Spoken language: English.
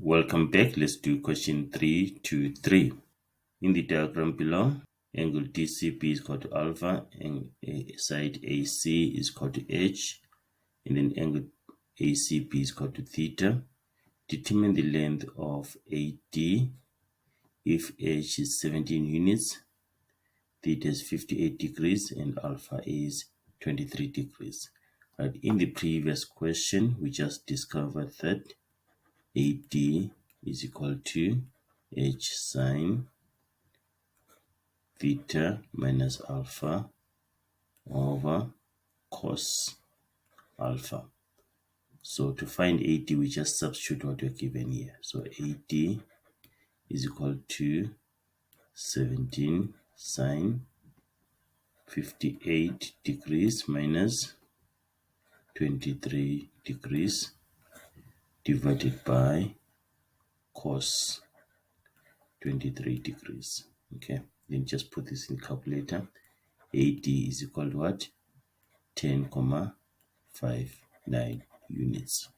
Welcome back. Let's do question 323. In the diagram below, angle DCB is equal to alpha, and side AC is equal to H, and then angle ACB is equal to theta. Determine the length of AD if H is 17 units, theta is 58 degrees, and alpha is 23 degrees. Right. In the previous question, we just discovered that AD is equal to H sine theta minus alpha over cos alpha. So to find AD, we just substitute what we're given here. So AD is equal to 17 sine 58 degrees minus 23 degrees divided by cos 23 degrees. Okay, then just put this in calculator. AD is equal to what? 10,59 units.